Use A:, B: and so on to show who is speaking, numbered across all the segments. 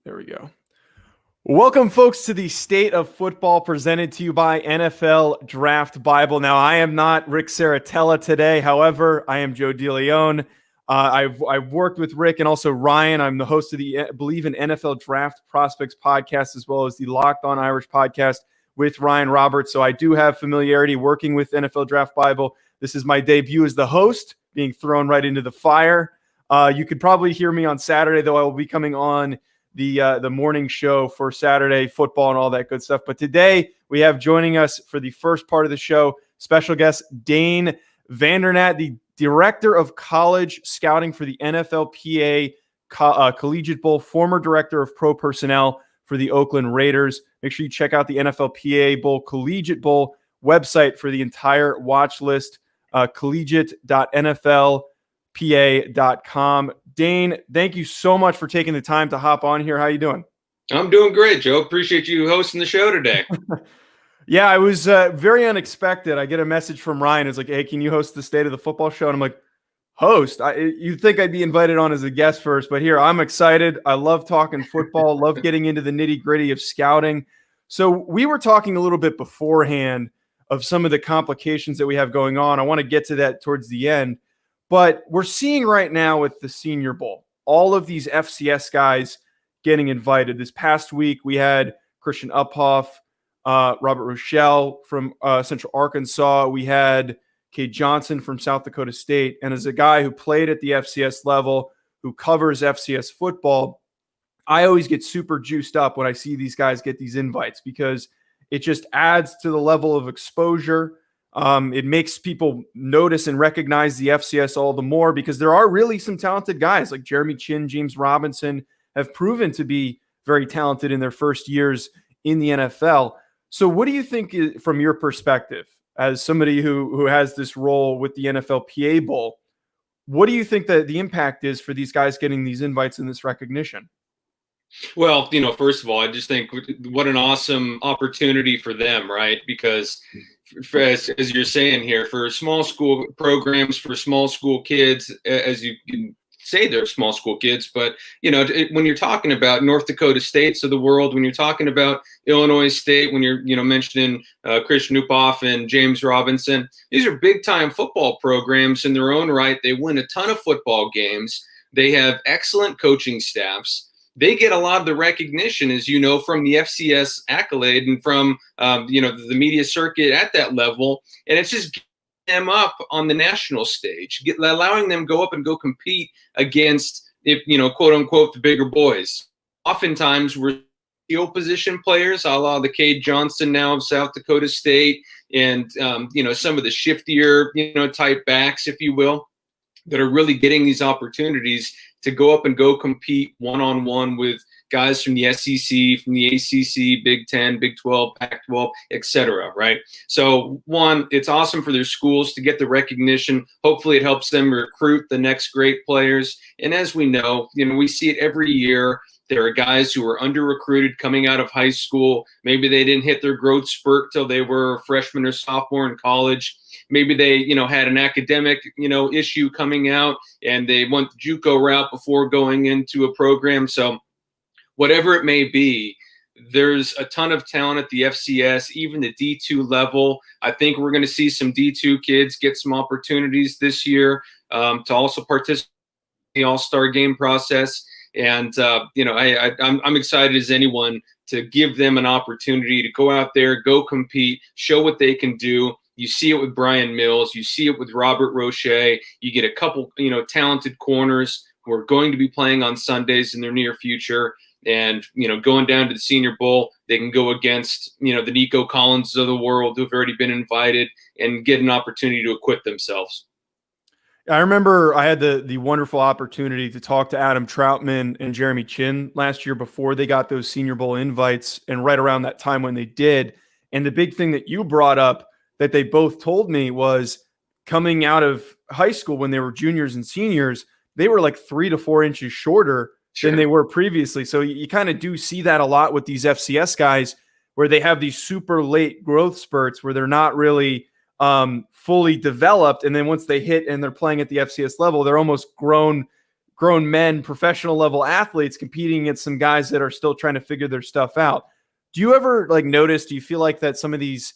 A: There we go. Welcome, folks, to the State of Football presented to you by NFL Draft Bible. Now, I am not Rick Saratella today. However, I am Joe DeLeone. I've worked with Rick and also Ryan. I'm the host of the Believe in NFL Draft Prospects podcast, as well as the Locked On Irish podcast with Ryan Roberts. So I do have familiarity working with NFL Draft Bible. This is my debut as the host, being thrown right into the fire. You could probably hear me on Saturday, though I will be coming on the morning show for Saturday football and all that good stuff. But today we have joining us for the first part of the show, special guest Dane Vandernat, the director of college scouting for the NFLPA Collegiate Bowl, former director of pro personnel for the Oakland Raiders. Make sure you check out the NFLPA Bowl Collegiate Bowl website for the entire watch list, collegiate.nflpa.com. Dane, thank you so much for taking the time to hop on here. How you doing?
B: I'm doing great, Joe. Appreciate you hosting the show today.
A: Yeah, it was very unexpected. I get a message from Ryan. It's like, hey, can you host the State of the Football show? And I'm like, host? You'd think I'd be invited on as a guest first, but here, I'm excited. I love talking football, love getting into the nitty-gritty of scouting. So we were talking a little bit beforehand of some of the complications that we have going on. I want to get to that towards the end. But we're seeing right now with the Senior Bowl, all of these FCS guys getting invited. This past week, we had Christian Uphoff, Robert Rochelle from Central Arkansas. We had Cade Johnson from South Dakota State. And as a guy who played at the FCS level, who covers FCS football, I always get super juiced up when I see these guys get these invites because it just adds to the level of exposure. It makes people notice and recognize the FCS all the more because there are really some talented guys like Jeremy Chin, James Robinson have proven to be very talented in their first years in the NFL. So what do you think from your perspective as somebody who has this role with the NFLPA Bowl? What do you think that the impact is for these guys getting these invites and this recognition?
B: Well, first of all, I just think what an awesome opportunity for them, right? Because as you're saying here, for small school programs, for small school kids, as you can say they're small school kids, but when you're talking about North Dakota states of the world, when you're talking about Illinois State, when you're mentioning Christian Uphoff and James Robinson, these are big time football programs in their own right. They win a ton of football games. They have excellent coaching staffs. They get a lot of the recognition, as you know, from the FCS accolade and from the media circuit at that level, and it's just getting them up on the national stage, allowing them go up and go compete against, quote unquote, the bigger boys. Oftentimes, we're skill position players, a la the Cade Johnson now of South Dakota State, and some of the shiftier type backs, if you will, that are really getting these opportunities to go up and go compete one-on-one with guys from the SEC, from the ACC, Big 10, Big 12, Pac-12, et cetera, right? So, one, it's awesome for their schools to get the recognition. Hopefully it helps them recruit the next great players. And as we know, we see it every year. There are guys who are under-recruited coming out of high school. Maybe they didn't hit their growth spurt till they were a freshman or sophomore in college. Maybe they, had an academic, issue coming out and they went the JUCO route before going into a program. So whatever it may be, there's a ton of talent at the FCS, even the D2 level. I think we're going to see some D2 kids get some opportunities this year to also participate in the All-Star game process. And, I'm excited as anyone to give them an opportunity to go out there, go compete, show what they can do. You see it with Brian Mills. You see it with Robert Roche. You get a couple, talented corners who are going to be playing on Sundays in their near future. And, going down to the Senior Bowl, they can go against, the Nico Collins of the world who have already been invited and get an opportunity to acquit themselves.
A: I remember I had the wonderful opportunity to talk to Adam Troutman and Jeremy Chin last year before they got those Senior Bowl invites and right around that time when they did. And the big thing that you brought up that they both told me was coming out of high school when they were juniors and seniors, they were like 3 to 4 inches shorter than they were previously. So you kind of do see that a lot with these FCS guys where they have these super late growth spurts where they're not really fully developed. And then once they hit and they're playing at the FCS level, they're almost grown grown men, professional level athletes competing against some guys that are still trying to figure their stuff out. Do you ever notice, do you feel like that some of these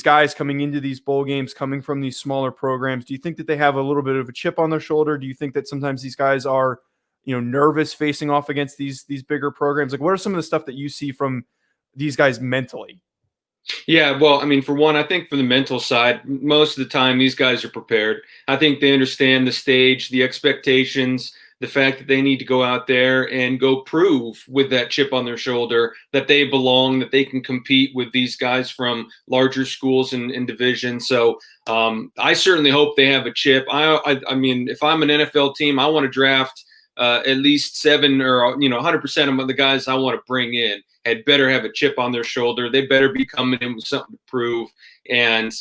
A: guys coming into these bowl games, coming from these smaller programs, do you think that they have a little bit of a chip on their shoulder? Do you think that sometimes these guys are, nervous facing off against these bigger programs? Like, what are some of the stuff that you see from these guys mentally?
B: Yeah, well, I mean, for one, I think for the mental side, most of the time these guys are prepared. I think they understand the stage, the expectations, the fact that they need to go out there and go prove with that chip on their shoulder that they belong, that they can compete with these guys from larger schools and divisions. So I certainly hope they have a chip. I mean, if I'm an NFL team, I want to draft at least 7 or 100% of the guys I want to bring in had better have a chip on their shoulder. They better be coming in with something to prove. And,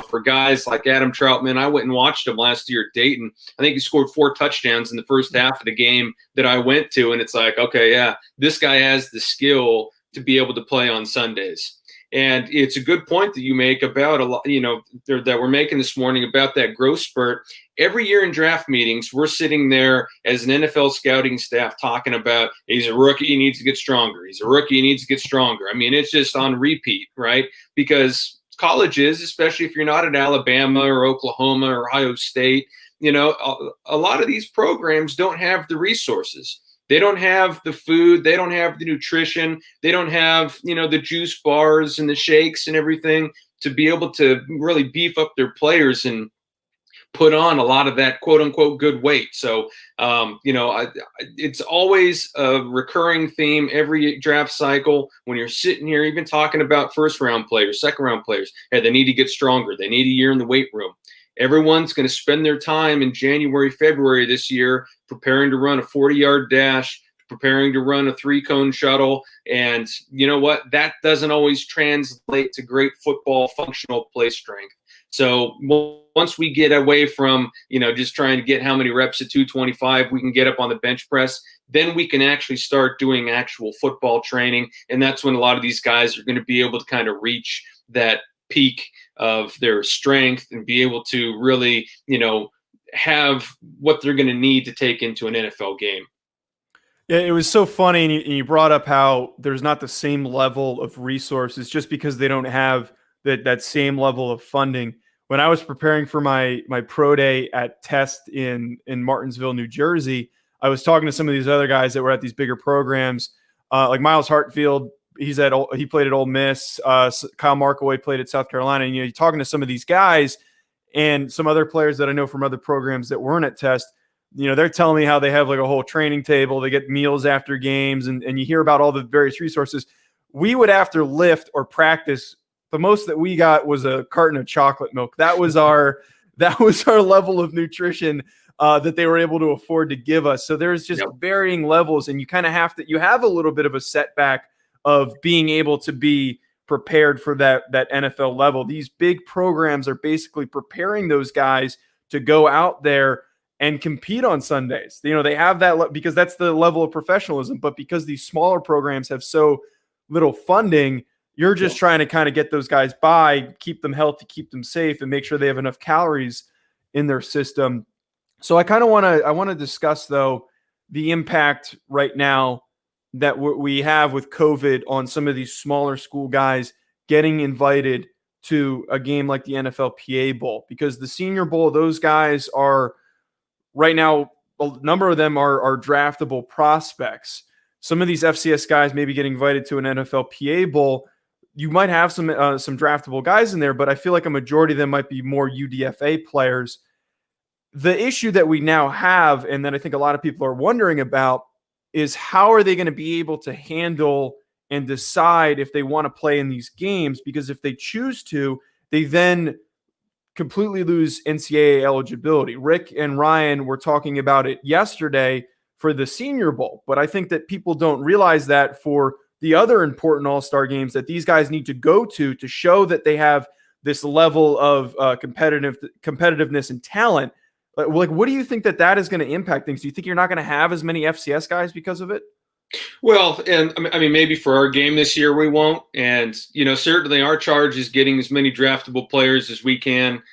B: for guys like Adam Troutman, I went and watched him last year at Dayton. I think he scored 4 touchdowns in the first half of the game that I went to. And it's like, okay, yeah, this guy has the skill to be able to play on Sundays. And it's a good point that you make about that we're making this morning about that growth spurt. Every year in draft meetings, we're sitting there as an NFL scouting staff talking about he's a rookie, he needs to get stronger. He's a rookie, he needs to get stronger. I mean, it's just on repeat, right? Because colleges, especially if you're not at Alabama or Oklahoma or Ohio State, a lot of these programs don't have the resources. They don't have the food. They don't have the nutrition. They don't have, the juice bars and the shakes and everything to be able to really beef up their players and put on a lot of that quote unquote good weight. So, it's always a recurring theme every draft cycle when you're sitting here, even talking about first round players, second round players. Hey, they need to get stronger. They need a year in the weight room. Everyone's going to spend their time in January, February this year preparing to run a 40-yard dash, preparing to run a 3-cone shuttle. And you know what? That doesn't always translate to great football functional play strength. So once we get away from, just trying to get how many reps at 225 we can get up on the bench press, then we can actually start doing actual football training. And that's when a lot of these guys are going to be able to kind of reach that peak of their strength and be able to really, have what they're going to need to take into an NFL game.
A: Yeah, it was so funny. And you brought up how there's not the same level of resources just because they don't have that same level of funding. When I was preparing for my pro day at Test in Martinsville, New Jersey, I was talking to some of these other guys that were at these bigger programs, like Miles Hartfield. He played at Ole Miss. Kyle Markaway played at South Carolina. And you're talking to some of these guys and some other players that I know from other programs that weren't at Test. They're telling me how they have like a whole training table. They get meals after games, and you hear about all the various resources. We would, after lift or practice, the most that we got was a carton of chocolate milk. That was our level of nutrition that they were able to afford to give us. So there's just varying levels, and you kind of you have a little bit of a setback of being able to be prepared for that NFL level. These big programs are basically preparing those guys to go out there and compete on Sundays. They have that because that's the level of professionalism. But because these smaller programs have so little funding, you're just trying to kind of get those guys by, keep them healthy, keep them safe, and make sure they have enough calories in their system. So I want to discuss, though, the impact right now that we have with COVID on some of these smaller school guys getting invited to a game like the NFLPA Bowl, because the Senior Bowl, those guys are right now, a number of them are draftable prospects. Some of these FCS guys may be getting invited to an NFLPA Bowl. You might have some draftable guys in there, but I feel like a majority of them might be more UDFA players. The issue that we now have, and that I think a lot of people are wondering about, is how are they going to be able to handle and decide if they want to play in these games? Because if they choose to, they then completely lose NCAA eligibility. Rick and Ryan were talking about it yesterday for the Senior Bowl, but I think that people don't realize that for the other important all-star games that these guys need to go to show that they have this level of competitiveness and talent. Like, what do you think that is going to impact things? Do you think you're not going to have as many FCS guys because of it?
B: Well, and I mean, maybe for our game this year we won't. And, certainly our charge is getting as many draftable players as we can,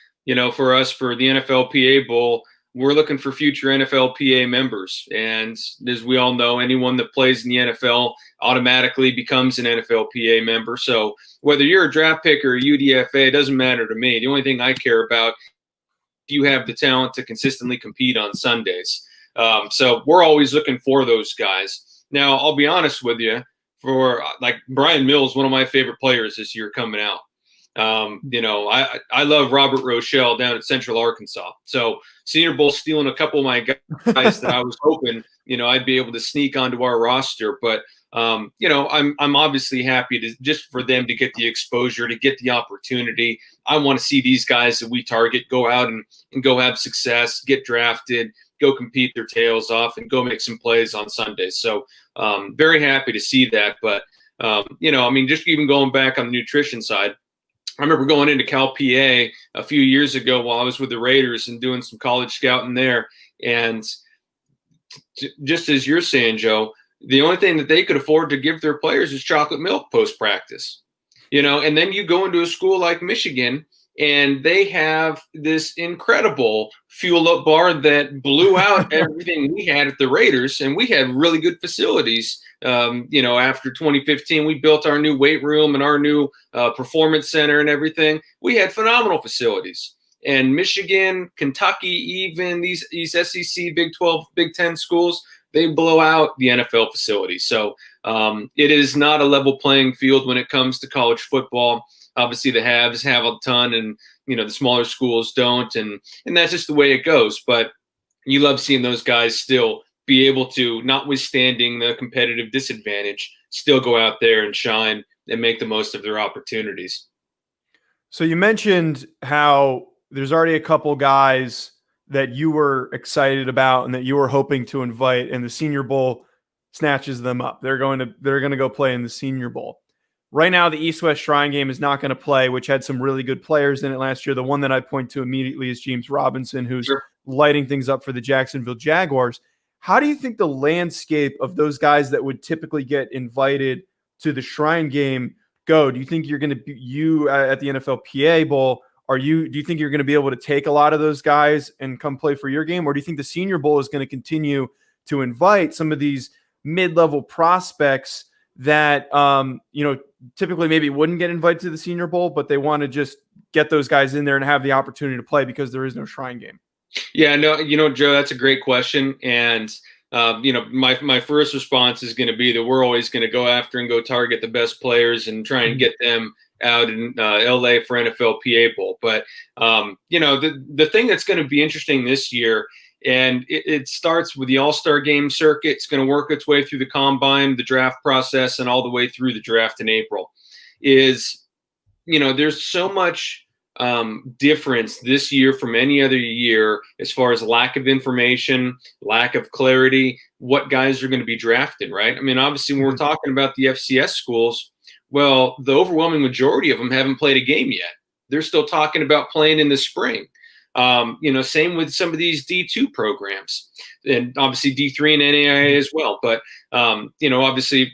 B: for us, for the NFLPA Bowl. we're looking for future NFLPA members. And as we all know, anyone that plays in the NFL automatically becomes an NFLPA member. So whether you're a draft pick or a UDFA, it doesn't matter to me. The only thing I care about, you have the talent to consistently compete on Sundays. So we're always looking for those guys. Now, I'll be honest with you, for like Brian Mills, one of my favorite players this year coming out. I love Robert Rochelle down at Central Arkansas. So Senior Bowl stealing a couple of my guys that I was hoping, I'd be able to sneak onto our roster. But, I'm obviously happy to just for them to get the exposure, to get the opportunity. I want to see these guys that we target go out and go have success, get drafted, go compete their tails off, and go make some plays on Sundays. So very happy to see that. But, just even going back on the nutrition side, I remember going into CalPA a few years ago while I was with the Raiders and doing some college scouting there. And just as you're saying, Joe, the only thing that they could afford to give their players is chocolate milk post-practice. And then you go into a school like Michigan, and they have this incredible fuel-up bar that blew out everything we had at the Raiders, and we had really good facilities. After 2015, we built our new weight room and our new performance center and everything. We had phenomenal facilities. And Michigan, Kentucky, even these SEC, Big 12, Big 10 schools, they blow out the NFL facilities. So it is not a level playing field when it comes to college football. Obviously, the haves have a ton, and the smaller schools don't, and that's just the way it goes. But you love seeing those guys still be able to, notwithstanding the competitive disadvantage, still go out there and shine and make the most of their opportunities.
A: So you mentioned how there's already a couple guys that you were excited about and that you were hoping to invite, and the Senior Bowl snatches them up. They're going to go play in the Senior Bowl. Right now, the East-West Shrine game is not going to play, which had some really good players in it last year. The one that I point to immediately is James Robinson, who's lighting things up for the Jacksonville Jaguars. How do you think the landscape of those guys that would typically get invited to the Shrine game go? Do you think you're going to be at the NFLPA Bowl? Do you think you're going to be able to take a lot of those guys and come play for your game? Or do you think the Senior Bowl is going to continue to invite some of these mid-level prospects that, typically maybe wouldn't get invited to the Senior Bowl, but they want to just get those guys in there and have the opportunity to play because there is no Shrine game?
B: Yeah, no, Joe, that's a great question. And, my first response is going to be that we're always going to go after and go target the best players and try and get them out in LA for NFLPA Bowl. But, the thing that's going to be interesting this year, and it starts with the All-Star game circuit. It's going to work its way through the combine, the draft process, and all the way through the draft in April, is, there's so much difference this year from any other year as far as lack of information, lack of clarity, what guys are going to be drafted, right? I mean, obviously, when we're talking about the FCS schools, well, the overwhelming majority of them haven't played a game yet. They're still talking about playing in the spring. Same with some of these D2 programs, and obviously D3 and NAIA as well. But, obviously,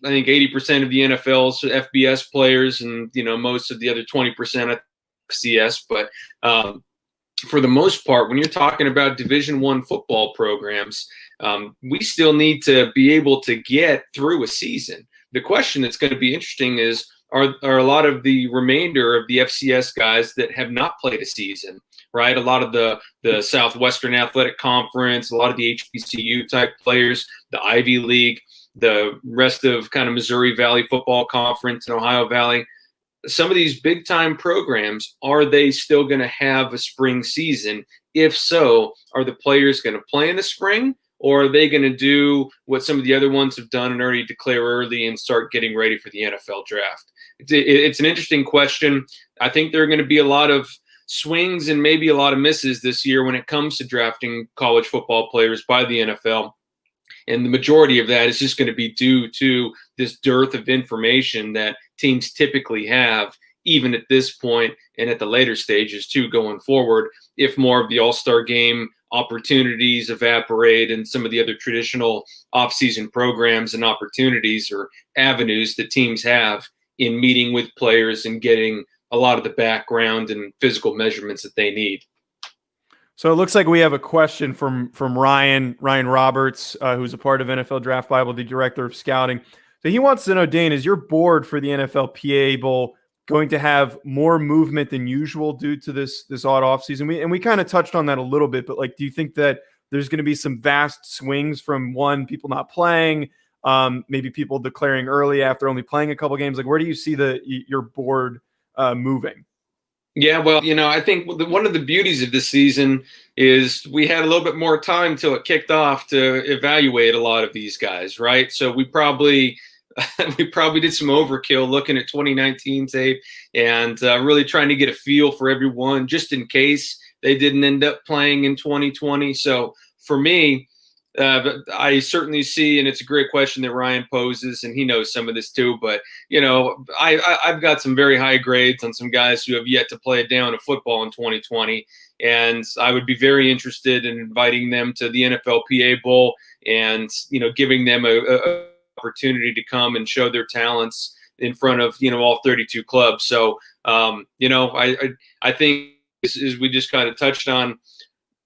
B: I think 80% of the NFL's FBS players and, most of the other 20% FCS. But for the most part, when you're talking about Division I football programs, we still need to be able to get through a season. The question that's going to be interesting is, are a lot of the remainder of the FCS guys that have not played a season, right? A lot of the Southwestern Athletic Conference, a lot of the HBCU type players, the Ivy League, the rest of kind of Missouri Valley Football Conference and Ohio Valley. Some of these big time programs, are they still going to have a spring season? If so, are the players going to play in the spring, or are they going to do what some of the other ones have done and already declare early and start getting ready for the NFL draft? It's an interesting question. I think there are going to be a lot of swings and maybe a lot of misses this year when it comes to drafting college football players by the NFL. And the majority of that is just going to be due to this dearth of information that teams typically have, even at this point and at the later stages too, going forward, if more of the All-Star game opportunities evaporate and some of the other traditional offseason programs and opportunities or avenues that teams have in meeting with players and getting a lot of the background and physical measurements that they need.
A: So it looks like we have a question from Ryan Roberts, who's a part of NFL Draft Bible, the director of scouting. So he wants to know, Dane, is your board for the NFLPA Bowl going to have more movement than usual due to this odd offseason? We kind of touched on that a little bit, but like, do you think that there's going to be some vast swings from people not playing, maybe people declaring early after only playing a couple games? Like, where do you see your board moving?
B: Yeah, well, I think one of the beauties of this season is we had a little bit more time till it kicked off to evaluate a lot of these guys, right? So we probably did some overkill looking at 2019 tape and really trying to get a feel for everyone just in case they didn't end up playing in 2020. So for me, I certainly see, and it's a great question that Ryan poses, and he knows some of this too. But I've got some very high grades on some guys who have yet to play a down of football in 2020, and I would be very interested in inviting them to the NFLPA Bowl and giving them a opportunity to come and show their talents in front of all 32 clubs. So I think as we just kind of touched on,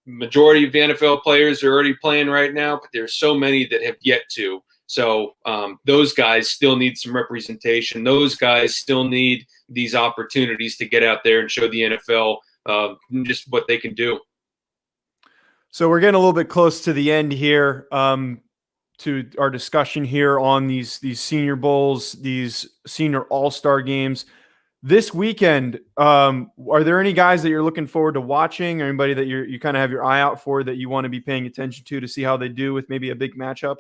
B: majority of the NFL players are already playing right now, but there's so many that have yet to. So those guys still need some representation. Those guys still need these opportunities to get out there and show the NFL just what they can do.
A: So we're getting a little bit close to the end here to our discussion here on these senior bowls, these senior all-star games. This weekend, are there any guys that you're looking forward to watching, or anybody that you kind of have your eye out for that you want to be paying attention to see how they do with maybe a big matchup?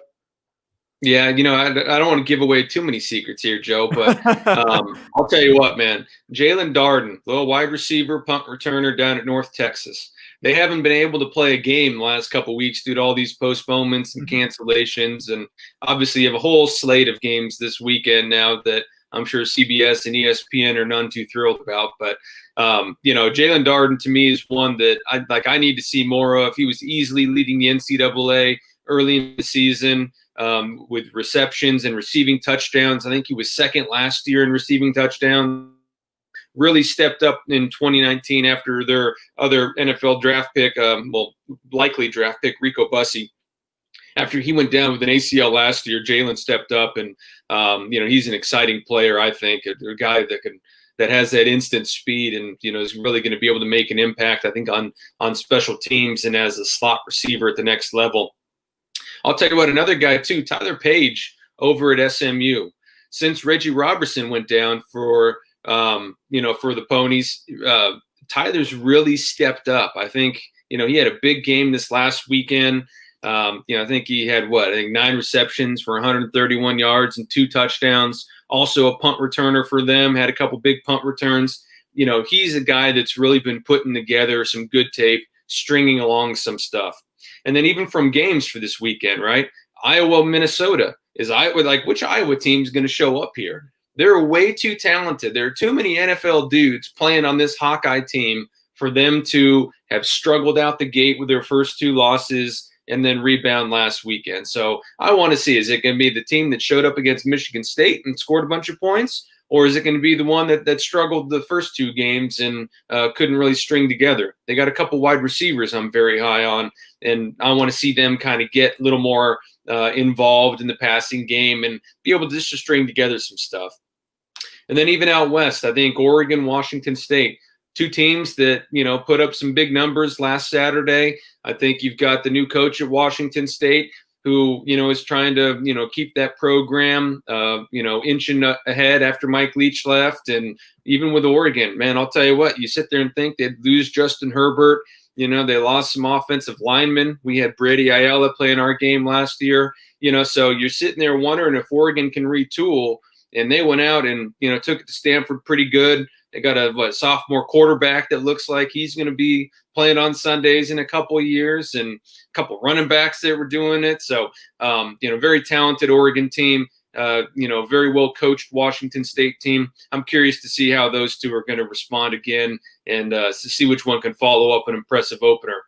B: Yeah, I don't want to give away too many secrets here, Joe, but I'll tell you what, man. Jalen Darden, little wide receiver, punt returner down at North Texas. They haven't been able to play a game the last couple of weeks due to all these postponements and cancellations, and obviously you have a whole slate of games this weekend now that I'm sure CBS and ESPN are none too thrilled about. But, Jalen Darden to me is one that I need to see more of. He was easily leading the NCAA early in the season with receptions and receiving touchdowns. I think he was second last year in receiving touchdowns. Really stepped up in 2019 after their other NFL draft pick, likely draft pick, Rico Bussey. After he went down with an ACL last year, Jalen stepped up, and he's an exciting player. I think a guy that has that instant speed, and is really going to be able to make an impact. I think on special teams and as a slot receiver at the next level. I'll tell you what, another guy too, Tyler Page over at SMU. Since Reggie Robertson went down for the Ponies, Tyler's really stepped up. I think he had a big game this last weekend. I think he had 9 receptions for 131 yards and 2 touchdowns. Also a punt returner for them, had a couple big punt returns. He's a guy that's really been putting together some good tape, stringing along some stuff. And then even from games for this weekend, right? Iowa, Minnesota which Iowa team is going to show up here? They're way too talented. There are too many NFL dudes playing on this Hawkeye team for them to have struggled out the gate with their first 2 losses and then rebound last weekend. So I want to see, is it going to be the team that showed up against Michigan State and scored a bunch of points? Or is it going to be the one that struggled the first 2 games and couldn't really string together? They got a couple wide receivers I'm very high on, and I want to see them kind of get a little more involved in the passing game and be able to string together some stuff. And then even out west, I think Oregon, Washington State, 2 teams that, put up some big numbers last Saturday. I think you've got the new coach at Washington State who, is trying to, keep that program, inching ahead after Mike Leach left. And even with Oregon, man, I'll tell you what, you sit there and think they'd lose Justin Herbert. They lost some offensive linemen. We had Brady Ayala playing our game last year, so you're sitting there wondering if Oregon can retool. And they went out and, took it to Stanford pretty good. They got a sophomore quarterback that looks like he's going to be playing on Sundays in a couple of years, and a couple of running backs that were doing it. So, very talented Oregon team, very well coached Washington State team. I'm curious to see how those 2 are going to respond again and to see which one can follow up an impressive opener.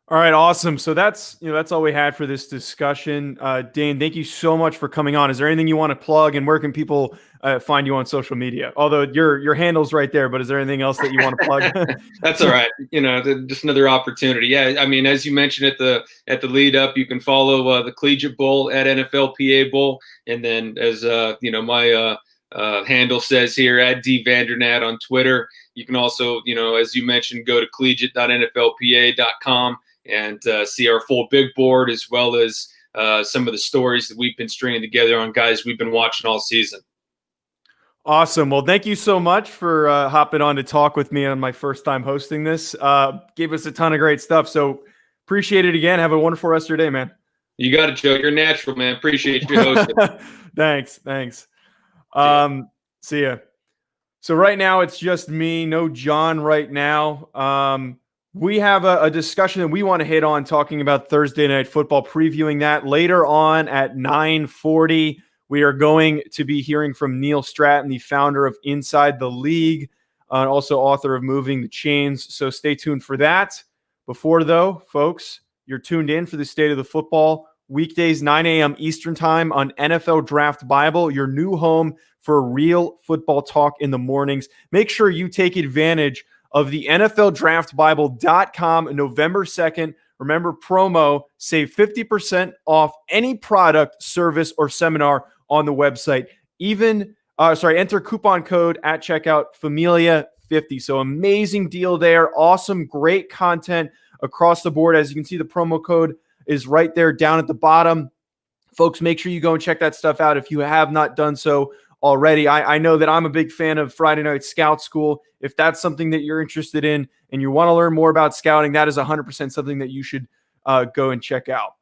A: All right, awesome. So that's all we had for this discussion. Dane, thank you so much for coming on. Is there anything you want to plug, and where can people find you on social media. Although your handle's right there, but is there anything else that you want to plug?
B: That's all right. Just another opportunity. Yeah, I mean, as you mentioned at the lead up, you can follow the Collegiate Bowl at NFLPA Bowl, and then as my handle says here, at Dane Vandernat on Twitter. You can also, as you mentioned, go to collegiate.nflpa.com and see our full big board, as well as some of the stories that we've been stringing together on guys we've been watching all season.
A: Awesome. Well, thank you so much for hopping on to talk with me on my first time hosting this. Gave us a ton of great stuff. So appreciate it again. Have a wonderful rest of your day, man.
B: You got it, Joe. You're natural, man. Appreciate you hosting.
A: Thanks. See ya. So right now it's just me, no John right now. We have a discussion that we want to hit on talking about Thursday Night Football, previewing that later on at 9:40. We are going to be hearing from Neil Stratton, the founder of Inside the League, also author of Moving the Chains. So stay tuned for that. Before, though, folks, you're tuned in for the State of the Football, weekdays, 9 a.m. Eastern Time on NFL Draft Bible, your new home for real football talk in the mornings. Make sure you take advantage of the NFLDraftBible.com November 2nd. Remember, promo, save 50% off any product, service, or seminar on the website. Enter coupon code at checkout, Familia50. So amazing deal there. Awesome, great content across the board. As you can see, the promo code is right there down at the bottom. Folks, make sure you go and check that stuff out if you have not done so already. I know that I'm a big fan of Friday Night Scout School. If that's something that you're interested in and you want to learn more about scouting, that is 100% something that you should go and check out.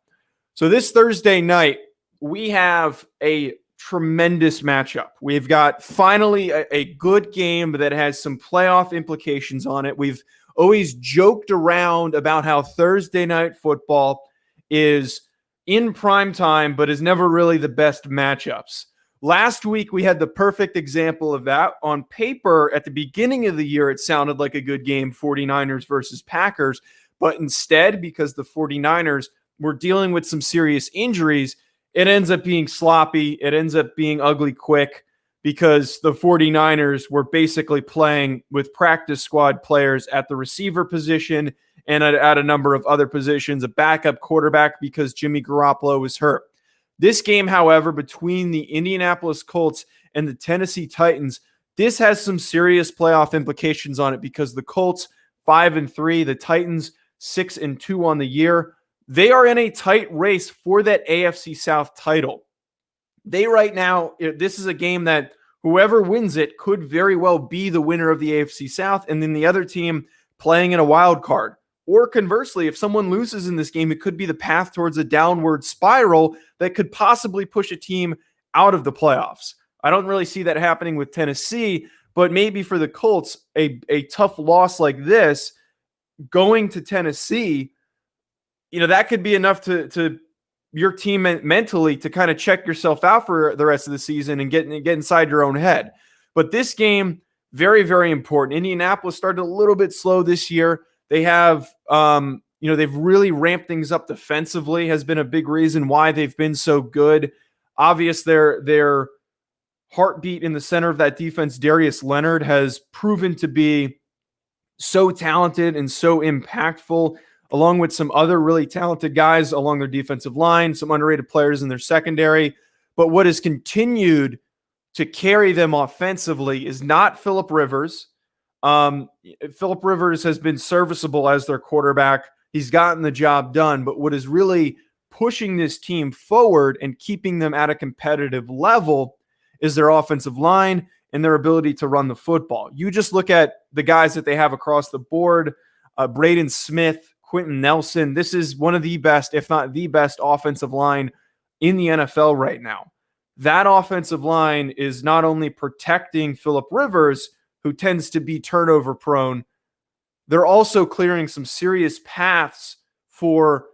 A: So this Thursday night, we have a tremendous matchup. We've got finally a good game that has some playoff implications on it. We've always joked around about how Thursday Night Football is in prime time, but is never really the best matchups. Last week, we had the perfect example of that. On paper, at the beginning of the year, it sounded like a good game, 49ers versus Packers. But instead, because the 49ers were dealing with some serious injuries, it ends up being sloppy. It ends up being ugly quick because the 49ers were basically playing with practice squad players at the receiver position and at a number of other positions, a backup quarterback because Jimmy Garoppolo was hurt. This game, however, between the Indianapolis Colts and the Tennessee Titans, this has some serious playoff implications on it because the Colts 5-3, the Titans 6-2 on the year. They are in a tight race for that AFC South title. They right now, this is a game that whoever wins it could very well be the winner of the AFC South, and then the other team playing in a wild card. Or conversely, if someone loses in this game, it could be the path towards a downward spiral that could possibly push a team out of the playoffs. I don't really see that happening with Tennessee, but maybe for the Colts, a tough loss like this, going to Tennessee, that could be enough to your team mentally to kind of check yourself out for the rest of the season and get inside your own head. But this game, very, very important. Indianapolis started a little bit slow this year. They have, they've really ramped things up defensively, has been a big reason why they've been so good. Obvious, their heartbeat in the center of that defense, Darius Leonard, has proven to be so talented and so impactful, along with some other really talented guys along their defensive line, some underrated players in their secondary. But what has continued to carry them offensively is not Phillip Rivers. Phillip Rivers has been serviceable as their quarterback. He's gotten the job done, but what is really pushing this team forward and keeping them at a competitive level is their offensive line and their ability to run the football. You just look at the guys that they have across the board, Braden Smith, Quentin Nelson. This is one of the best, if not the best, offensive line in the NFL right now. That offensive line is not only protecting Phillip Rivers, who tends to be turnover prone, they're also clearing some serious paths for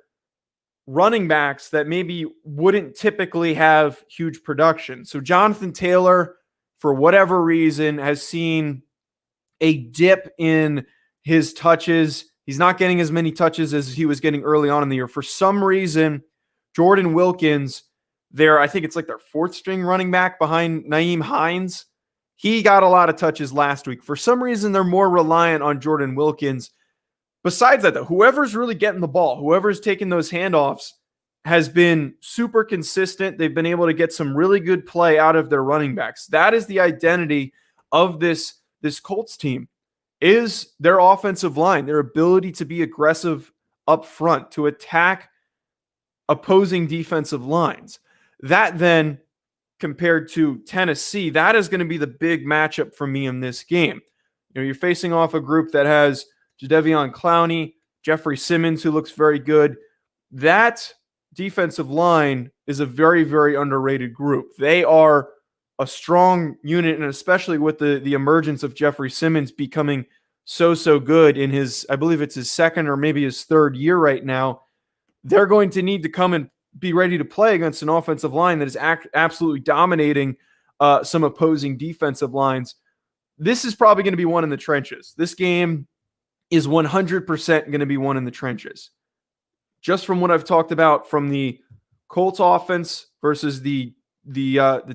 A: running backs that maybe wouldn't typically have huge production. So Jonathan Taylor, for whatever reason, has seen a dip in his touches. He's not getting as many touches as he was getting early on in the year. For some reason, Jordan Wilkins, I think it's like their fourth string running back behind Nyheim Hines. He got a lot of touches last week. For some reason, they're more reliant on Jordan Wilkins. Besides that, though, whoever's really getting the ball, whoever's taking those handoffs has been super consistent. They've been able to get some really good play out of their running backs. That is the identity of this Colts team, is their offensive line, their ability to be aggressive up front, to attack opposing defensive lines. That then, compared to Tennessee, that is going to be the big matchup for me in this game. You're facing off a group that has Jadeveon Clowney, Jeffrey Simmons, who looks very good. That defensive line is a very, very underrated group. They are a strong unit, and especially with the emergence of Jeffrey Simmons becoming so good in his, I believe it's his second or maybe his third year right now, they're going to need to come and be ready to play against an offensive line that is absolutely dominating some opposing defensive lines. This is probably going to be one in the trenches. This game is 100% going to be one in the trenches. Just from what I've talked about from the Colts offense versus the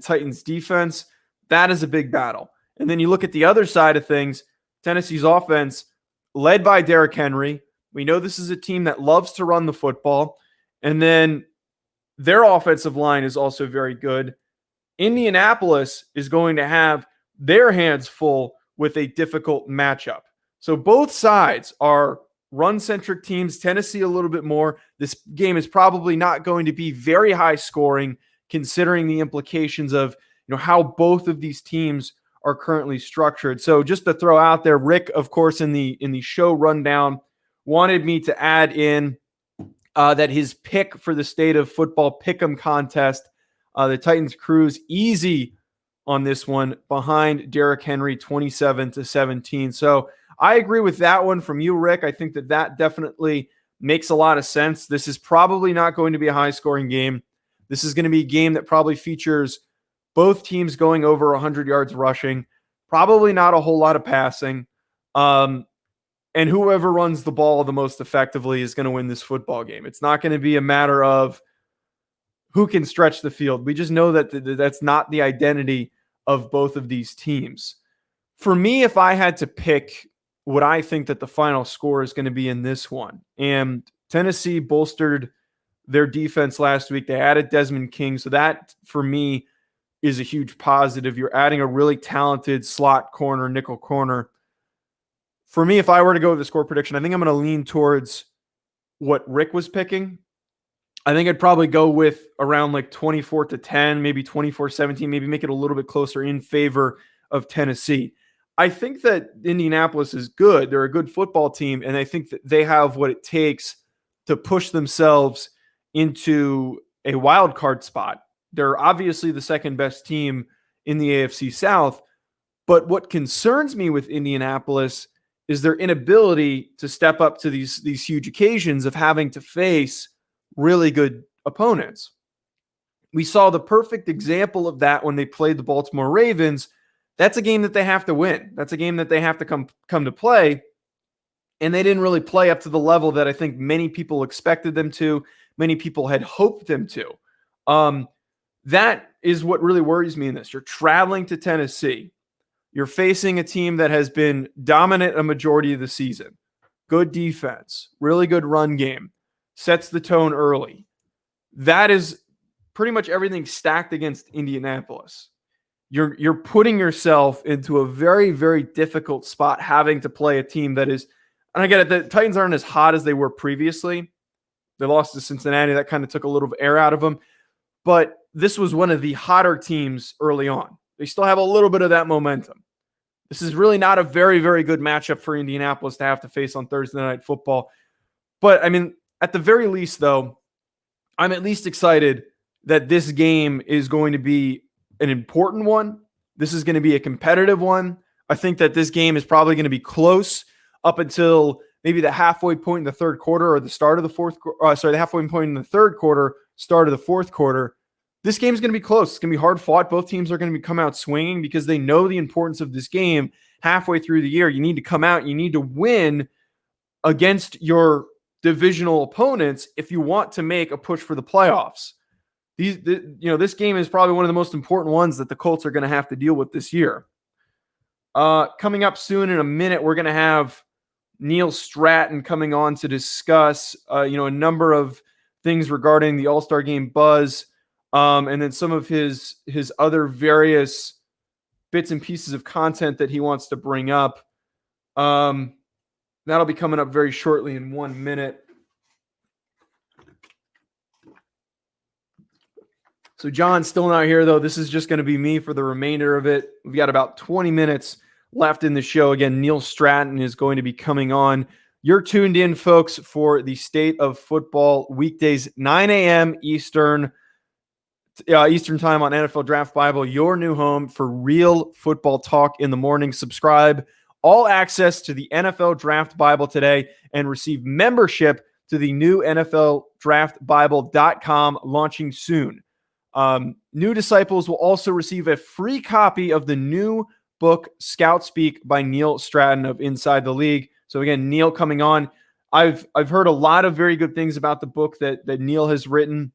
A: Titans defense, that is a big battle. And then you look at the other side of things, Tennessee's offense, led by Derrick Henry. We know this is a team that loves to run the football. And then their offensive line is also very good. Indianapolis is going to have their hands full with a difficult matchup. So both sides are run-centric teams. Tennessee a little bit more. This game is probably not going to be very high scoring, considering the implications of how both of these teams are currently structured. So just to throw out there, Rick, of course, in the show rundown, wanted me to add in that his pick for the State of Football Pick'em contest, the Titans cruise easy on this one behind Derrick Henry 27-17. So I agree with that one from you, Rick. I think that definitely makes a lot of sense. This is probably not going to be a high-scoring game. This is going to be a game that probably features both teams going over 100 yards rushing, probably not a whole lot of passing. And whoever runs the ball the most effectively is going to win this football game. It's not going to be a matter of who can stretch the field. We just know that that's not the identity of both of these teams. For me, if I had to pick what I think that the final score is going to be in this one, and Tennessee bolstered their defense last week. They added Desmond King. So that, for me, is a huge positive. You're adding a really talented slot corner, nickel corner. For me, if I were to go with the score prediction, I think I'm going to lean towards what Rick was picking. I think I'd probably go with around like 24-10, maybe 24-17, maybe make it a little bit closer in favor of Tennessee. I think that Indianapolis is good. They're a good football team, and I think that they have what it takes to push themselves into a wild card spot. They're obviously the second best team in the AFC South, but what concerns me with Indianapolis is their inability to step up to these huge occasions of having to face really good opponents. We saw the perfect example of that when they played the Baltimore Ravens. That's a game that they have to win. That's a game that they have to come to play. And they didn't really play up to the level that I think many people expected them to, many people had hoped them to. That is what really worries me in this. You're traveling to Tennessee. You're facing a team that has been dominant a majority of the season. Good defense, really good run game, sets the tone early. That is pretty much everything stacked against Indianapolis. You're putting yourself into a very, very difficult spot having to play a team that is, and I get it, the Titans aren't as hot as they were previously. They lost to Cincinnati. That kind of took a little air out of them. But this was one of the hotter teams early on. They still have a little bit of that momentum. This is really not a very, very good matchup for Indianapolis to have to face on Thursday Night Football. But, I mean, at the very least, though, I'm at least excited that this game is going to be an important one. This is going to be a competitive one. I think that this game is probably going to be close up until maybe the halfway point in the third quarter or the start of the the halfway point in the third quarter, start of the fourth quarter. This game is going to be close. It's going to be hard fought. Both teams are going to come out swinging because they know the importance of this game halfway through the year. You need to come out. You need to win against your divisional opponents if you want to make a push for the playoffs. this game is probably one of the most important ones that the Colts are going to have to deal with this year. Coming up soon in a minute, we're going to have Neil Stratton coming on to discuss, a number of things regarding the All-Star Game buzz, and then some of his other various bits and pieces of content that he wants to bring up. That'll be coming up very shortly in 1 minute. So John's still not here, though. This is just going to be me for the remainder of it. We've got about 20 minutes left in the show. Again, Neil Stratton is going to be coming on. You're tuned in, folks, for the State of Football weekdays, 9 a.m. Eastern time on NFL Draft Bible, your new home for real football talk in the morning. Subscribe, all access to the NFL Draft Bible today, and receive membership to the new NFLDraftBible.com launching soon. New disciples will also receive a free copy of the new book, Scout Speak, by Neil Stratton of Inside the League. So again, Neil coming on. I've heard a lot of very good things about the book that Neil has written.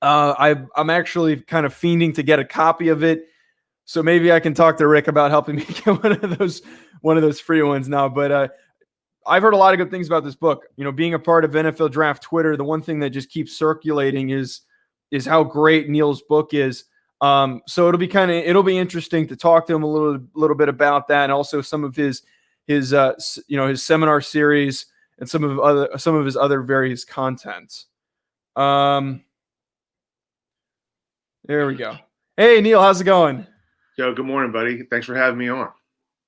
A: I'm actually kind of fiending to get a copy of it. So maybe I can talk to Rick about helping me get one of those free ones now. But I've heard a lot of good things about this book. Being a part of NFL Draft Twitter, the one thing that just keeps circulating is how great Neil's book is. So it'll be interesting to talk to him a little bit about that, and also some of his seminar series and some of his other various content. There we go. Hey Neil, how's it going?
C: Joe, good morning, buddy. Thanks for having me on.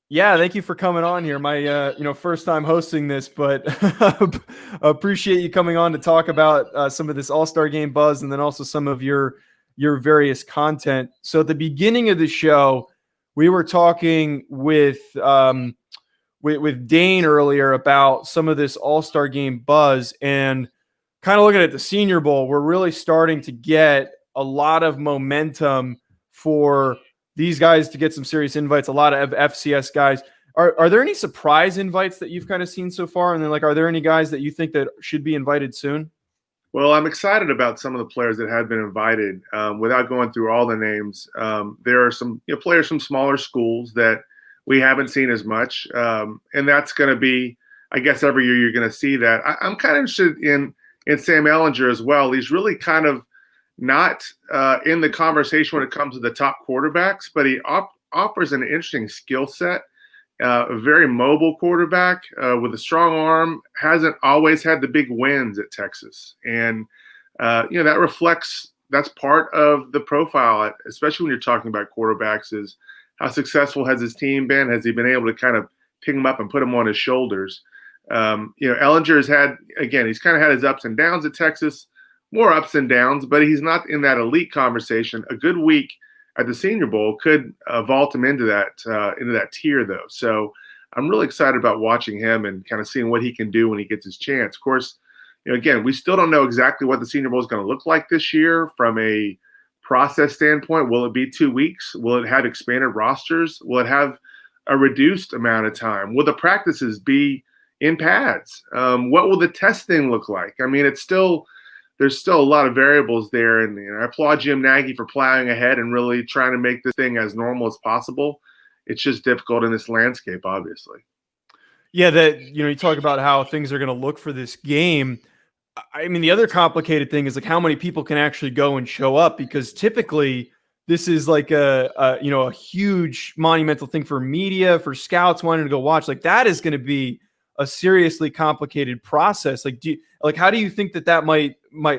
A: Yeah, thank you for coming on here. My first time hosting this, but appreciate you coming on to talk about some of this All-Star Game buzz, and then also some of your various content. So at the beginning of the show, we were talking with Dane earlier about some of this All-Star Game buzz, and kind of looking at the Senior Bowl, we're really starting to get a lot of momentum for these guys to get some serious invites, a lot of FCS guys. Are there any surprise invites that you've kind of seen so far? And then, are there any guys that you think that should be invited soon?
C: Well, I'm excited about some of the players that have been invited. Without going through all the names, there are some players from smaller schools that we haven't seen as much. And that's going to be, I guess, every year you're going to see that. I'm kind of interested in Sam Ehlinger as well. He's really kind of not in the conversation when it comes to the top quarterbacks, but he offers an interesting skill set. A very mobile quarterback with a strong arm, hasn't always had the big wins at Texas. And, that reflects, that's part of the profile, especially when you're talking about quarterbacks, is how successful has his team been? Has he been able to kind of pick him up and put him on his shoulders? Ehlinger has had, again, he's kind of had his ups and downs at Texas, more ups and downs, but he's not in that elite conversation. A good week at the Senior Bowl could vault him into that tier, though. So I'm really excited about watching him and kind of seeing what he can do when he gets his chance. Of course, again, we still don't know exactly what the Senior Bowl is going to look like this year from a process standpoint. Will it be 2 weeks? Will it have expanded rosters? Will it have a reduced amount of time? Will the practices be in pads? What will the testing look like? I mean, there's still a lot of variables there, and I applaud Jim Nagy for plowing ahead and really trying to make this thing as normal as possible. It's just difficult in this landscape, obviously.
A: Yeah, you talk about how things are going to look for this game. I mean, the other complicated thing is how many people can actually go and show up, because typically this is a huge monumental thing for media, for scouts wanting to go watch. That is going to be a seriously complicated process. How do you think that might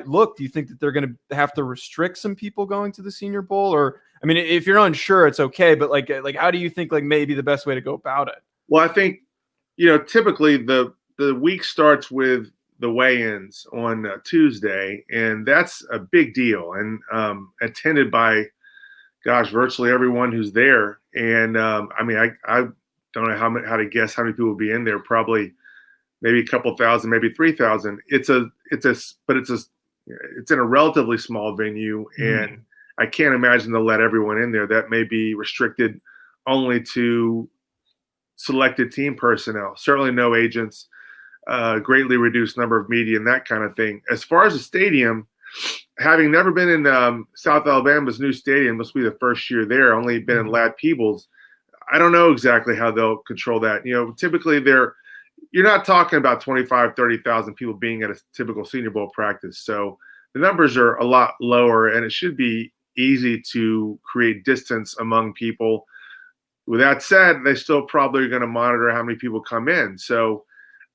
A: look? Do you think that they're going to have to restrict some people going to the Senior Bowl? Or, I mean, if you're unsure, it's okay, but how do you think maybe the best way to go about it?
C: Well, I think, typically the week starts with the weigh-ins on Tuesday, and that's a big deal, and attended by, virtually everyone who's there. And I don't know how to guess how many people will be in there. Probably maybe a couple thousand, maybe 3,000. It's in a relatively small venue, and I can't imagine they'll let everyone in there. That may be restricted only to selected team personnel. Certainly no agents. Greatly reduced number of media and that kind of thing. As far as the stadium, having never been in South Alabama's new stadium, this will be the first year there, only been in Lad Peebles. I don't know exactly how they'll control that. Typically you're not talking about 25, 30,000 people being at a typical Senior Bowl practice. So the numbers are a lot lower, and it should be easy to create distance among people. With that said, they still probably are going to monitor how many people come in. So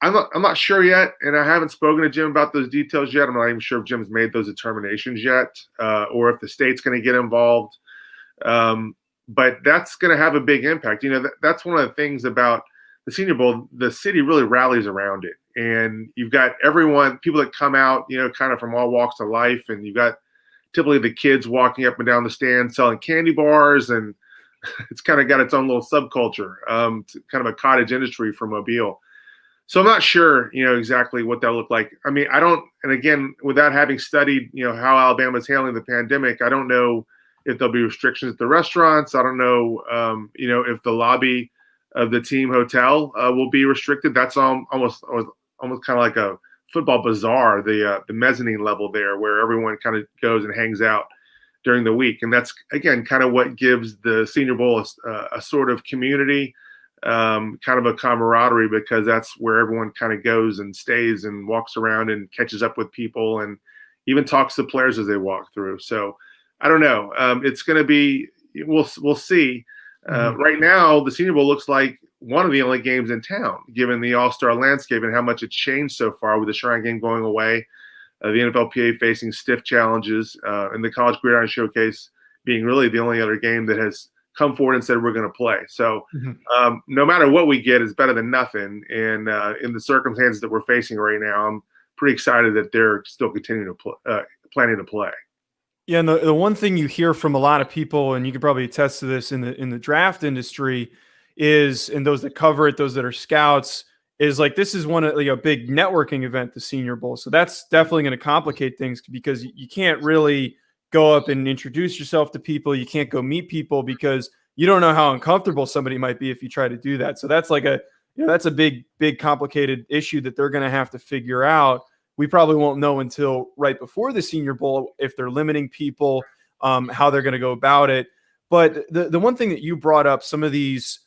C: I'm not sure yet, and I haven't spoken to Jim about those details yet. I'm not even sure if Jim's made those determinations yet, or if the state's going to get involved. But that's going to have a big impact. That's one of the things about the Senior Bowl. The city really rallies around it, and you've got people that come out, kind of from all walks of life, and you've got typically the kids walking up and down the stand selling candy bars, and it's kind of got its own little subculture, kind of a cottage industry for Mobile. So I'm not sure, exactly what that'll look like. I mean, and again, without having studied, how Alabama's handling the pandemic, I don't know if there'll be restrictions at the restaurants. I don't know, if the lobby of the team hotel will be restricted. That's almost kind of like a football bazaar, the mezzanine level there, where everyone kind of goes and hangs out during the week. And that's, again, kind of what gives the Senior Bowl a sort of community, kind of a camaraderie, because that's where everyone kind of goes and stays and walks around and catches up with people and even talks to players as they walk through. So I don't know. It's going to be, we'll see. Right now, the Senior Bowl looks like one of the only games in town, given the all-star landscape and how much it's changed so far, with the Shrine Game going away, the NFLPA facing stiff challenges, and the College Gridiron Showcase being really the only other game that has come forward and said we're going to play. So no matter what we get, it's better than nothing. And in the circumstances that we're facing right now, I'm pretty excited that they're still continuing to planning to play.
A: Yeah, and the one thing you hear from a lot of people, and you could probably attest to this in the draft industry, is, and those that cover it, those that are scouts, is like this is one of a big networking event, the Senior Bowl. So that's definitely going to complicate things, because you can't really go up and introduce yourself to people. You can't go meet people because you don't know how uncomfortable somebody might be if you try to do that. So that's like that's a big complicated issue that they're going to have to figure out. We probably won't know until right before the Senior Bowl if they're limiting people, how they're going to go about it. But the one thing that you brought up, some of these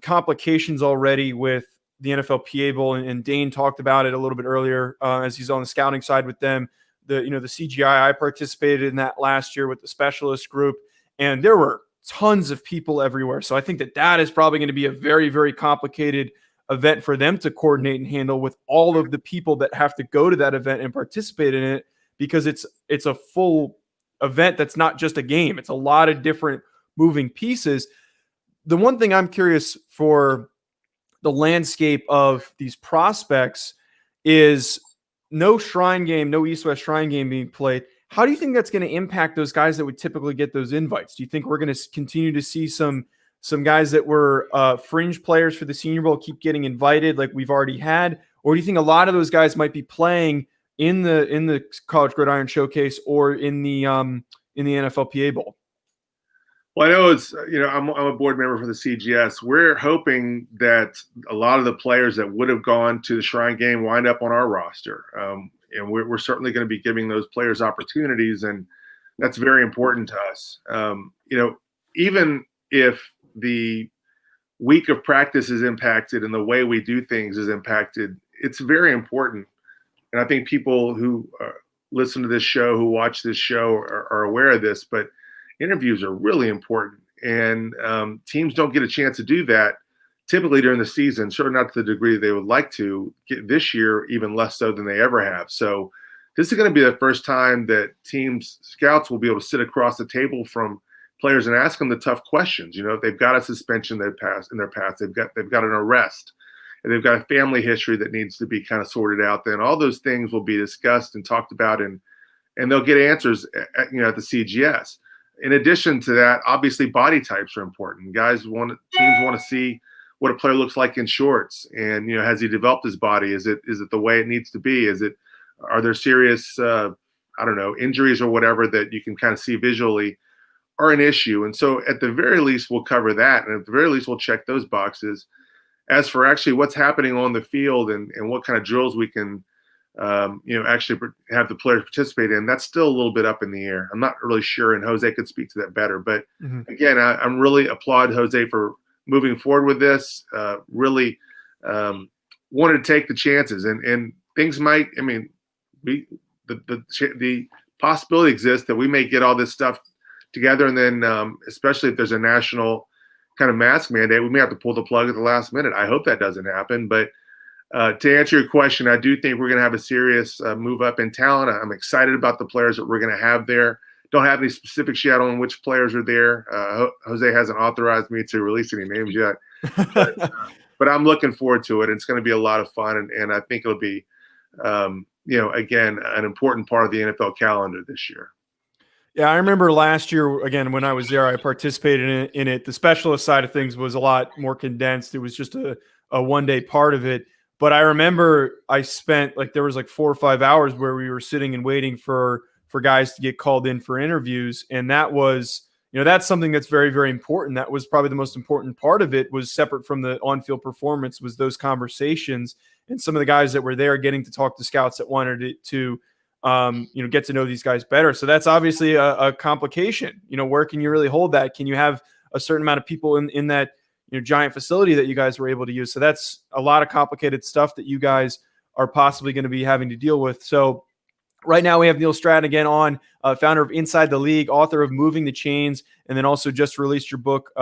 A: complications already with the NFLPA Bowl, and Dane talked about it a little bit earlier as he's on the scouting side with them. The CGI, I participated in that last year with the specialist group, and there were tons of people everywhere. So I think that is probably going to be a very, very complicated event for them to coordinate and handle, with all of the people that have to go to that event and participate in it, because it's a full event that's not just a game. It's a lot of different moving pieces. The one thing I'm curious for the landscape of these prospects is no Shrine Game, no East-West Shrine Game being played. How do you think that's going to impact those guys that would typically get those invites? Do you think we're going to continue to see some guys that were fringe players for the Senior Bowl keep getting invited like we've already had? Or do you think a lot of those guys might be playing in the College Gridiron Showcase or in the NFLPA Bowl?
C: Well, I know it's, I'm a board member for the CGS. We're hoping that a lot of the players that would have gone to the Shrine Game wind up on our roster. And we're certainly going to be giving those players opportunities, and that's very important to us. Even if the week of practice is impacted and the way we do things is impacted, it's very important. And I think people who listen to this show, who watch this show, are aware of this, but interviews are really important. And teams don't get a chance to do that typically during the season, certainly not to the degree they would like to. Get this year, even less so than they ever have. So this is going to be the first time that scouts will be able to sit across the table from players and ask them the tough questions. If they've got a suspension in their past, they've got an arrest, and they've got a family history that needs to be kind of sorted out, then all those things will be discussed and talked about, and they'll get answers at the CGS. In addition to that, obviously body types are important. Teams want to see what a player looks like in shorts, and has he developed his body? Is it the way it needs to be? Are there serious injuries or whatever that you can kind of see visually are an issue? And so at the very least we'll cover that, and at the very least we'll check those boxes. As for actually what's happening on the field and what kind of drills we can actually have the players participate in. That's still a little bit up in the air. I'm not really sure, and Jose could speak to that better. But again, I'm really applaud Jose for moving forward with this. Really wanted to take the chances, and things might. I mean, the possibility exists that we may get all this stuff together, and then especially if there's a national kind of mask mandate, we may have to pull the plug at the last minute. I hope that doesn't happen. But to answer your question, I do think we're going to have a serious move up in talent. I'm excited about the players that we're going to have there. Don't have any specifics yet on which players are there. Jose hasn't authorized me to release any names yet. But I'm looking forward to it. It's going to be a lot of fun, and I think it'll be, again, an important part of the NFL calendar this year.
A: Yeah, I remember last year, again, when I was there, I participated in it. The specialist side of things was a lot more condensed. It was just a one-day part of it. But I remember I spent, there was 4 or 5 hours where we were sitting and waiting for guys to get called in for interviews. And that was, that's something that's very, very important. That was probably the most important part of it, was separate from the on-field performance, was those conversations and some of the guys that were there getting to talk to scouts that wanted to get to know these guys better. So that's obviously a complication. Where can you really hold that? Can you have a certain amount of people in that giant facility that you guys were able to use? So that's a lot of complicated stuff that you guys are possibly going to be having to deal with. So right now we have Neil Stratton again on, founder of Inside the League, author of Moving the Chains, and then also just released your book,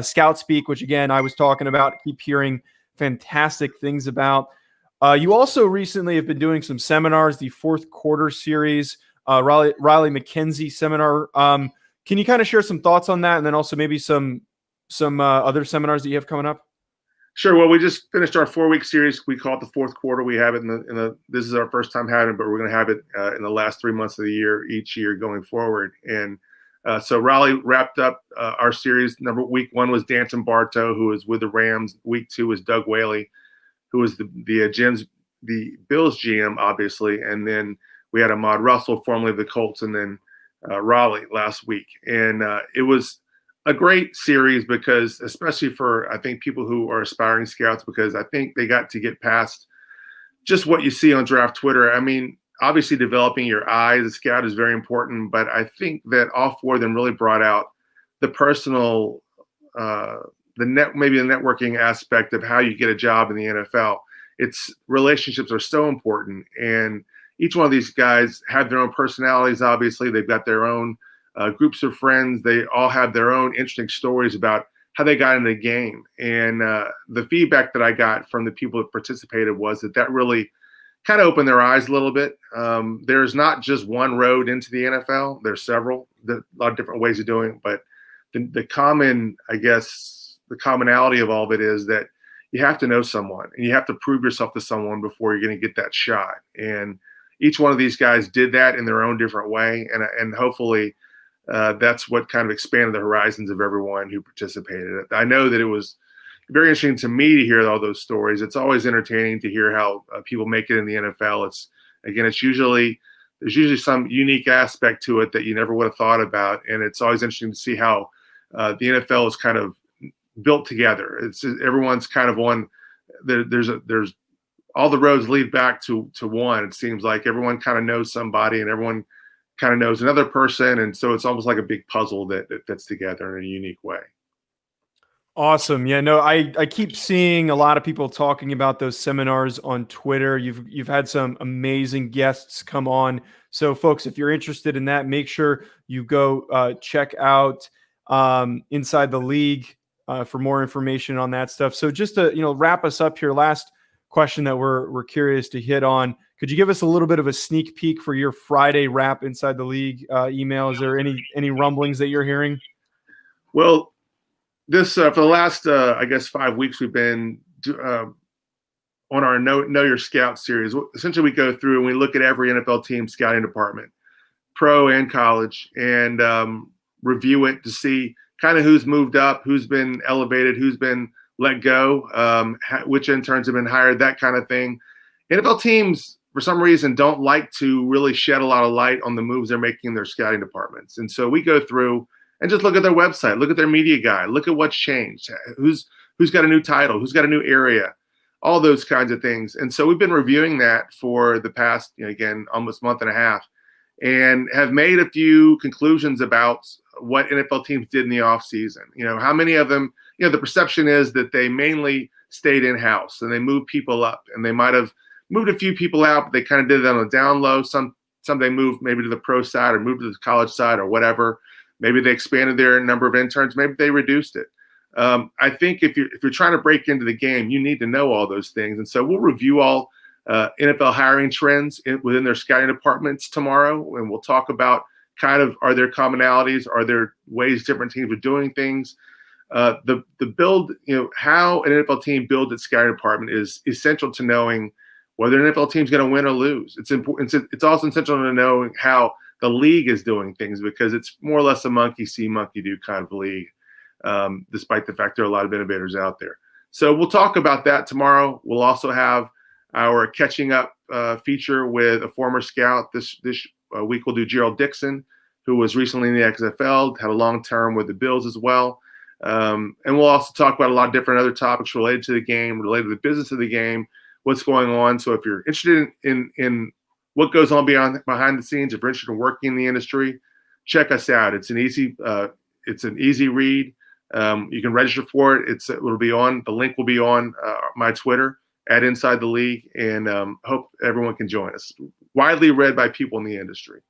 A: Scout Speak, which again I was talking about, keep hearing fantastic things about. You also recently have been doing some seminars, the fourth quarter series, Riley McKenzie seminar. Can you kind of share some thoughts on that, and then also maybe some other seminars that you have coming up?
C: Sure. Well, we just finished our 4-week series. We call it the fourth quarter. We have it this is our first time having it, but we're going to have it in the last 3 months of the year, each year going forward. And so Raleigh wrapped up our series. Week 1 was Danton Bartow, who was with the Rams. Week 2 was Doug Whaley, who was the Bills GM, obviously. And then we had Ahmad Russell, formerly of the Colts, and then Raleigh last week. And it was a great series because, especially for, I think, people who are aspiring scouts, because I think they got to get past just what you see on draft Twitter. I mean, obviously developing your eye as a scout is very important, but I think that all 4 of them really brought out the personal, maybe the networking aspect of how you get a job in the NFL. Relationships are so important, and each one of these guys have their own personalities. Obviously, they've got their own groups of friends. They all have their own interesting stories about how they got into the game. And the feedback that I got from the people that participated was that really kind of opened their eyes a little bit. There's not just one road into the NFL. There's several, a lot of different ways of doing it. But the commonality of all of it is that you have to know someone, and you have to prove yourself to someone before you're going to get that shot. And each one of these guys did that in their own different way. And hopefully that's what kind of expanded the horizons of everyone who participated. I know that it was very interesting to me to hear all those stories. It's always entertaining to hear how people make it in the NFL. There's usually some unique aspect to it that you never would have thought about. And it's always interesting to see how the NFL is kind of built together. Everyone's kind of on. There's all the roads lead back to one. It seems like everyone kind of knows somebody, and everyone kind of knows another person, and so it's almost like a big puzzle that fits together in a unique way.
A: Awesome. Yeah, no, I keep seeing a lot of people talking about those seminars on Twitter. You've had some amazing guests come on. So folks, if you're interested in that, make sure you go check out Inside the League for more information on that stuff. So just to wrap us up here, last question that we're curious to hit on. Could you give us a little bit of a sneak peek for your Friday wrap Inside the League email? Is there any rumblings that you're hearing?
C: Well, this for the last 5 weeks we've been on our Know Your Scout series. Essentially, we go through and we look at every NFL team scouting department, pro and college, and review it to see kind of who's moved up, who's been elevated, who's been let go, which interns have been hired, that kind of thing. NFL teams, for some reason, don't like to really shed a lot of light on the moves they're making in their scouting departments. And so we go through and just look at their website, look at their media guide, look at what's changed, who's got a new title, who's got a new area, all those kinds of things. And so we've been reviewing that for the past, again, almost month and a half, and have made a few conclusions about what NFL teams did in the offseason. How many of them, the perception is that they mainly stayed in-house and they moved people up, and they might have moved a few people out, but they kind of did it on a down low. Some they moved maybe to the pro side or moved to the college side or whatever. Maybe they expanded their number of interns. Maybe they reduced it. I think if you're trying to break into the game, you need to know all those things. And so we'll review all NFL hiring trends within their scouting departments tomorrow, and we'll talk about kind of, are there commonalities? Are there ways different teams are doing things? The build, how an NFL team builds its scouting department is essential to knowing whether an NFL team is going to win or lose. It's important. It's also essential to know how the league is doing things, because it's more or less a monkey see, monkey do kind of league. Despite the fact there are a lot of innovators out there. So we'll talk about that tomorrow. We'll also have our catching up feature with a former scout. This week we'll do Gerald Dixon, who was recently in the XFL, had a long term with the Bills as well. And we'll also talk about a lot of different other topics related to the game, related to the business of the game, what's going on. So if you're interested in what goes on behind the scenes, if you're interested in working in the industry, check us out. It's an easy read. You can register for it. The link will be on my Twitter at InsideTheLeague, and hope everyone can join us. Widely read by people in the industry.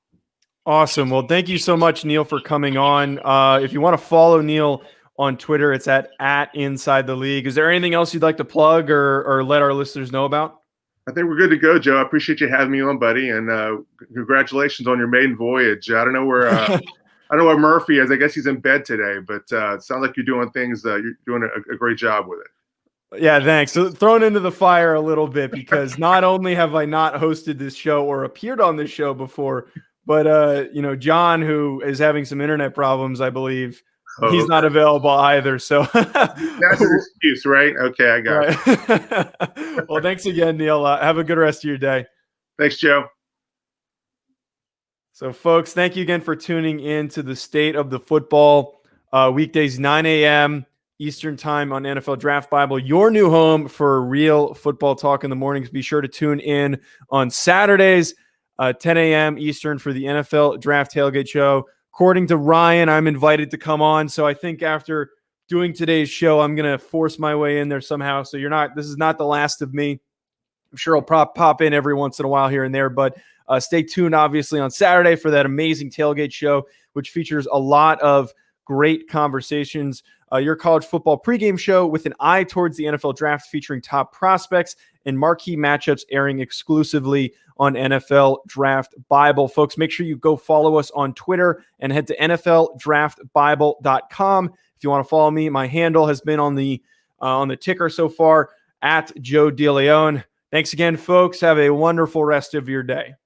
A: Awesome. Well, thank you so much, Neil, for coming on. If you want to follow Neil on Twitter, it's at InsideTheLeague. Is there anything else you'd like to plug or let our listeners know about? I think we're good to go, Joe. I appreciate you having me on, buddy, and congratulations on your maiden voyage. I don't know where I don't know where Murphy is. I guess he's in bed today, but it sounds like you're doing things. You're doing a great job with it. Yeah, thanks. So thrown into the fire a little bit, because not only have I not hosted this show or appeared on this show before, but John, who is having some internet problems, I believe, he's not available either. So that's an excuse, right? Okay, I got it. Well, thanks again, Neil. Have a good rest of your day. Thanks, Joe. So, folks, thank you again for tuning in to the State of the Football, weekdays 9 a.m. Eastern Time on NFL Draft Bible, your new home for real football talk in the mornings. Be sure to tune in on Saturdays, 10 a.m. Eastern, for the NFL Draft Tailgate Show. According to Ryan, I'm invited to come on, so I think after doing today's show, I'm going to force my way in there somehow. So this is not the last of me. I'm sure I'll pop in every once in a while here and there, but stay tuned, obviously, on Saturday for that amazing tailgate show, which features a lot of great conversations. Your college football pregame show with an eye towards the NFL draft, featuring top prospects and marquee matchups, airing exclusively on NFL Draft Bible. Folks, make sure you go follow us on Twitter and head to NFLDraftBible.com. If you want to follow me, my handle has been on the ticker so far, at Joe DeLeone. Thanks again, folks. Have a wonderful rest of your day.